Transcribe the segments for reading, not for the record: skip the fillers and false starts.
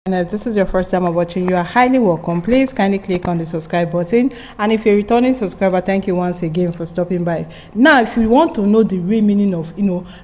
And if this is your first time of watching, you are highly welcome. Please kindly click on the subscribe button, and if you're a returning subscriber, thank you once again for stopping by. Now, if you want to know the real meaning of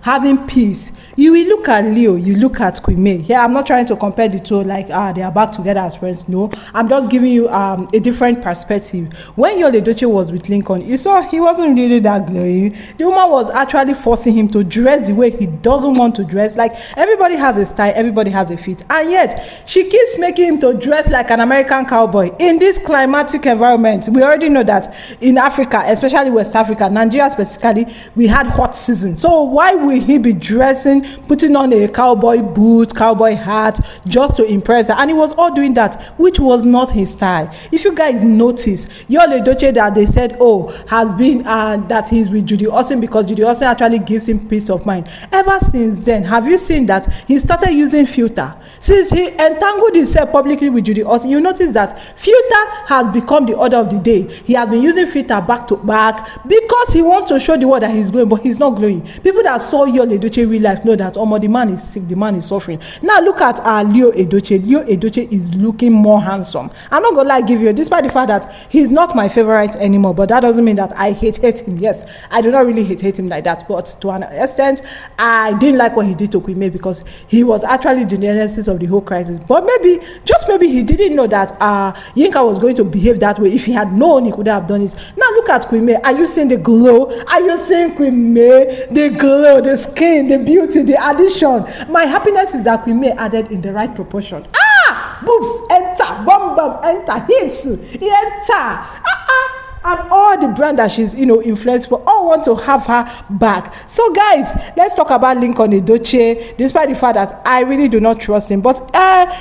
having peace, you will look at Leo, you look at Queen May. Yeah, I'm not trying to compare the two like they are back together as friends. No, I'm just giving you a different perspective. When Linc Edochie was with Lincoln, you saw he wasn't really that glowing. The woman was actually forcing him to dress the way he doesn't want to dress. Like, everybody has a style, everybody has a fit, and yet she keeps making him to dress like an American cowboy in this climatic environment. We already know that in Africa, especially West Africa, Nigeria specifically, we had hot season. So why will he be dressing, putting on a cowboy boot, cowboy hat, just to impress her? And he was all doing that, which was not his style. If you guys notice, Linc Edochie that they said, has been that he's with Judy Austin because Judy Austin actually gives him peace of mind. Ever since then, have you seen that he started using filter? Since he entangled himself publicly with Judy Austin, you notice that filter has become the order of the day. He has been using filter back to back because he wants to show the world that he's glowing, but he's not glowing. People that saw Linc Edochie in real life know that the man is sick, the man is suffering. Now look at Linc Edochie. Linc Edochie is looking more handsome. I'm not gonna lie, give you, despite the fact that he's not my favorite anymore, but that doesn't mean that I hate him. Yes, I do not really hate him like that, but to an extent, I didn't like what he did to Queen May because he was actually the genesis of the whole crisis. But maybe, just maybe, he didn't know that Yinka was going to behave that way. If he had known, he could have done it. Now look at Queen May. Are you seeing the glow? Are you seeing Queen May? The glow, the skin, the beauty, the addition. My happiness is that Queen May added in the right proportion. Boobs enter, bum bum enter, hips enter. And all the brand that she's influenced for all want to have her back. So guys, let's talk about Linc Edochie. Despite the fact that I really do not trust him, but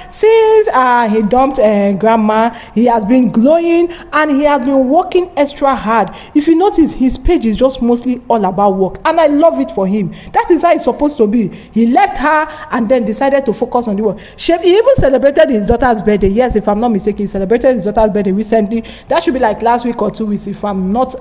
since he dumped grandma, he has been glowing and he has been working extra hard. If you notice, his page is just mostly all about work, and I love it for him. That is how it's supposed to be. He left her and then decided to focus on the work. He even celebrated his daughter's birthday. Yes, if I'm not mistaken, he celebrated his daughter's birthday recently. That should be like last week or 2 weeks, if I'm not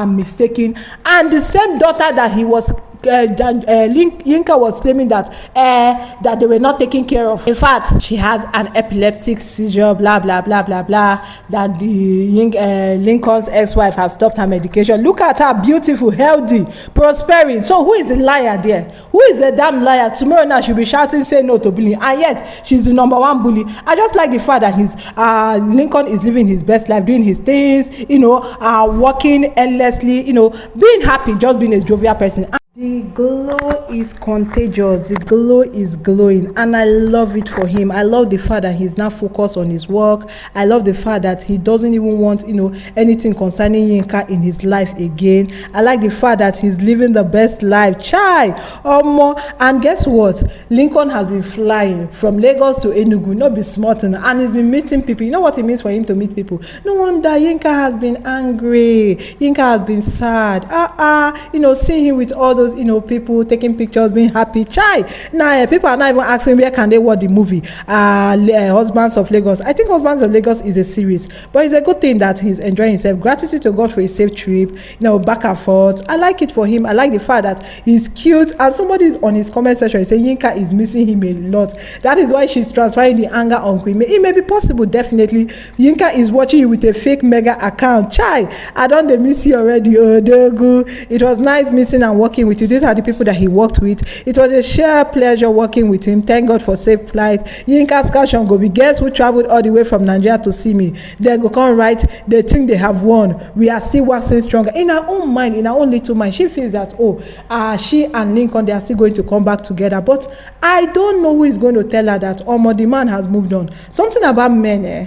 mistaken. And the same daughter that he was Yinka was claiming that that they were not taking care of. In fact, she has an epileptic seizure, blah blah blah blah blah, that the Lincoln's ex-wife has stopped her medication. Look at her, beautiful, healthy, prospering. So who is the liar there? Who is the damn liar? Tomorrow now she'll be shouting say no to bullying, and yet she's the #1 bully. I just like the fact that Lincoln is living his best life, doing his things, working endlessly, being happy, just being a jovial person. The glow is contagious. The glow is glowing, and I love it for him. I love the fact that he's now focused on his work. I love the fact that he doesn't even want anything concerning Yinka in his life again. I like the fact that he's living the best life. Chai and guess what? Lincoln has been flying from Lagos to Enugu, not be smart, and he's been meeting people. You know what it means for him to meet people? No wonder Yinka has been angry. Yinka has been sad. Seeing him with all those people taking pictures, being happy. Chai. Now people are not even asking where can they watch the movie Husbands of Lagos. I think Husbands of Lagos is a series, but it's a good thing that he's enjoying himself. Gratitude to God for a safe trip, back and forth. I like it for him. I like the fact that he's cute, and somebody is on his comment section saying Yinka is missing him a lot. That is why she's transferring the anger on Queen May. It may be possible, definitely. Yinka is watching you with a fake mega account. Chai, I don't miss you already. It was nice missing and working with you. These are the people that he worked with. It was a sheer pleasure working with him. Thank God for safe flight. Yinka's caption go be, guess who traveled all the way from Nigeria to see me? They go come right, they think they have won. We are still waxing stronger. In her own mind, in her own little mind, she feels that she and Lincoln, they are still going to come back together. But I don't know who is going to tell her that the man has moved on. Something about men,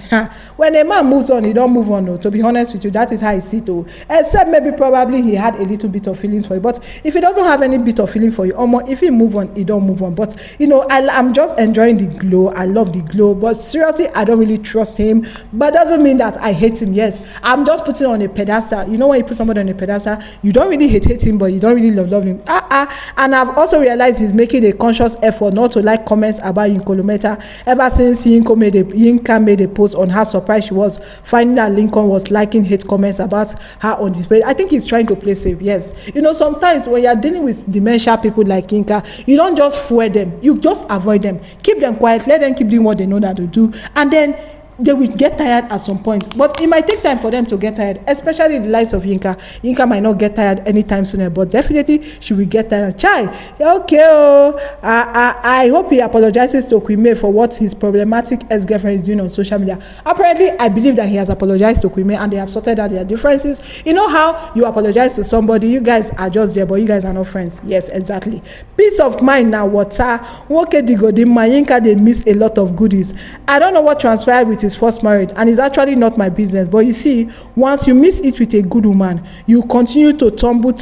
when a man moves on, he don't move on. To be honest with you, that is how I see it. Except maybe probably he had a little bit of feelings for you. But if he doesn't have any bit of feeling for you, if he move on, he don't move on. But I'm just enjoying the glow. I love the glow, but seriously, I don't really trust him. But doesn't mean that I hate him. Yes, I'm just putting on a pedestal. When you put somebody on a pedestal, you don't really hate him, but you don't really love him. And I've also realized he's making a conscious effort not to like comments about Yinka ever since Yinka made a post on how surprised she was finding that Lincoln was liking hate comments about her on this page. I think he's trying to play safe. Yes, sometimes when you're dealing with dementia people like Yinka, you don't just fuel them, you just avoid them, keep them quiet, let them keep doing what they know that to do, and then they will get tired at some point. But it might take time for them to get tired, especially the likes of Yinka. Yinka might not get tired anytime sooner, but definitely she will get tired. Chai, okay, I hope he apologizes to Kwime for what his problematic ex-girlfriend is doing on social media. Apparently, I believe that he has apologized to Kwime and they have sorted out their differences. You know how you apologize to somebody, you guys are just there, but you guys are not friends. Yes, exactly. Peace of mind now, water. Yinka, they miss a lot of goodies. I don't know what transpired with his first marriage, and it's actually not my business, but you see, once you miss it with a good woman, you continue to tumble.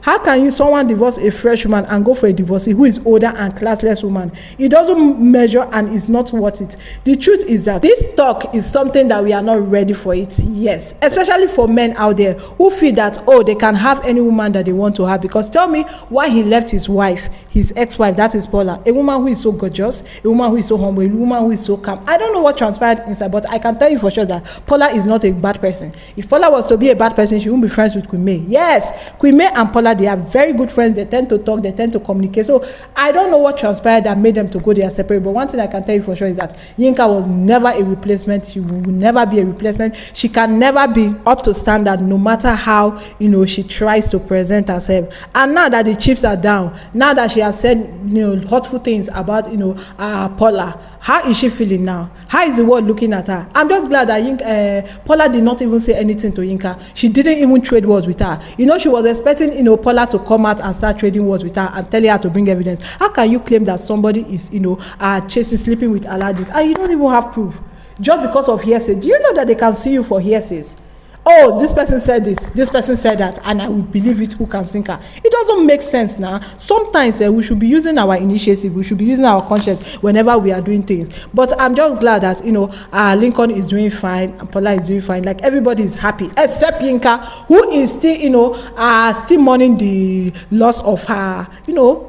How can someone divorce a fresh woman and go for a divorcee who is older and classless woman? It doesn't measure and is not worth it. The truth is that this talk is something that we are not ready for it. Yes, especially for men out there who feel that, oh, they can have any woman that they want to have. Because tell me why he left his wife, his ex-wife, that is Paula, a woman who is so gorgeous, a woman who is so humble, a woman who is so calm. I don't know what transpired inside, but I can tell you for sure that Paula is not a bad person. If Paula was to be a bad person, she wouldn't be friends with Kwime. Yes, Kwime and Paula, they are very good friends. They tend to talk, they tend to communicate. So I don't know what transpired that made them to go their separate. But one thing I can tell you for sure is that Yinka was never a replacement. She will never be a replacement. She can never be up to standard, no matter how she tries to present herself. And now that the chips are down, now that she has said hurtful things about Paula, how is she feeling now? How is the world looking at her? I'm just glad that Paula did not even say anything to Yinka. She didn't even trade words with her. She was expecting Paula to come out and start trading words with her and telling her to bring evidence. How can you claim that somebody is sleeping with allergies and you don't even have proof just because of hearsay? Do you know that they can sue you for hearsays? Oh, this person said this person said that, and I will believe it, who can sink her. It doesn't make sense now. Sometimes we should be using our initiative, we should be using our conscience whenever we are doing things. But I'm just glad that Lincoln is doing fine and Paula is doing fine. Like, everybody is happy except Yinka, who is still still mourning the loss of her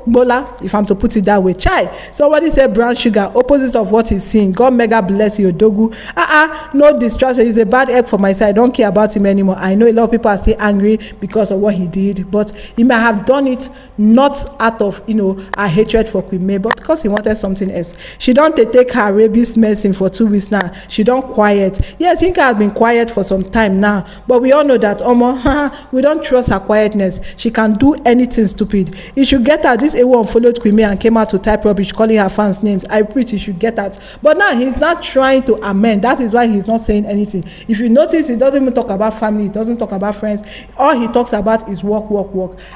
Bola, if I'm to put it that way. Chai, somebody said brown sugar, opposite of what he's seeing. God mega bless you, Dogu. No distraction. He's a bad egg for my side. I don't care about him anymore. I know a lot of people are still angry because of what he did, but he might have done it not out of a hatred for Kwime, but because he wanted something else. She don't take her rabies medicine for 2 weeks now. She don't quiet. Yes, Yinka has been quiet for some time now, but we all know that we don't trust her quietness. She can do anything stupid. It should get out. This A1 followed Kwime and came out to type rubbish calling her fans names. I preach he should get out, but now he's not trying to amend. That is why he's not saying anything. If you notice, he doesn't even talk about family, he doesn't talk about friends. All he talks about is work.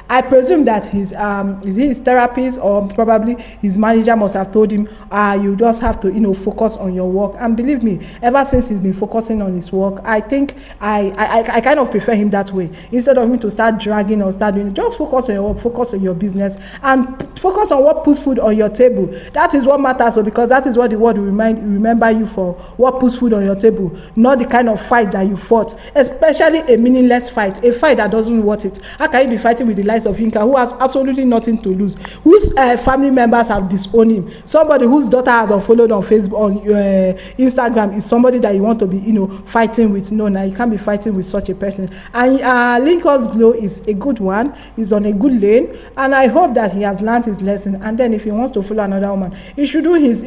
I presume that his therapist or probably his manager must have told him, you just have to focus on your work. And believe me, ever since he's been focusing on his work, I think I kind of prefer him that way, instead of him to start dragging or start doing. Just focus on your work, focus on your business, and focus on what puts food on your table. That is what matters. So because that is what the world will remember you for, what puts food on your table, not the kind of fight that you fought, especially a meaningless fight, a fight that doesn't worth it. How can you be fighting with the likes of Yinka, who has absolutely nothing to lose, whose family members have disowned him, somebody whose daughter has unfollowed on Facebook, on Instagram, is somebody that you want to be fighting with? No, now you can't be fighting with such a person. And Lincoln's Glow is a good one. He's on a good lane, and I hope that he has learned his lesson. And then if he wants to follow another woman, he should do his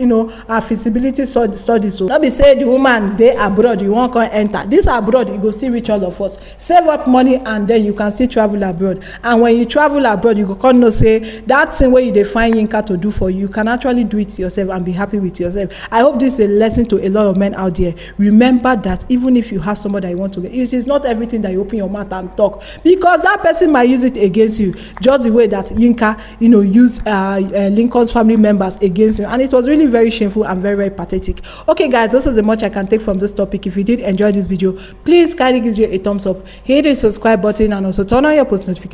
feasibility study. So not be say the woman they abroad, you won't come enter this abroad, you go still reach all of us. Save up money and then you can still travel abroad. And when you travel abroad, you go come know say that thing where you define Yinka to do for you, you can actually do it yourself and be happy with yourself. I hope this is a lesson to a lot of men out there. Remember that even if you have somebody that you want to get, it is not everything that you open your mouth and talk, because that person might use it against you, just the way that Yinka used Lincoln's family members against him. And it was really very shameful and very, very pathetic. Okay guys, this is the much I can take from this topic. If you did enjoy this video, please kindly give you a thumbs up, hit the subscribe button, and also turn on your post notifications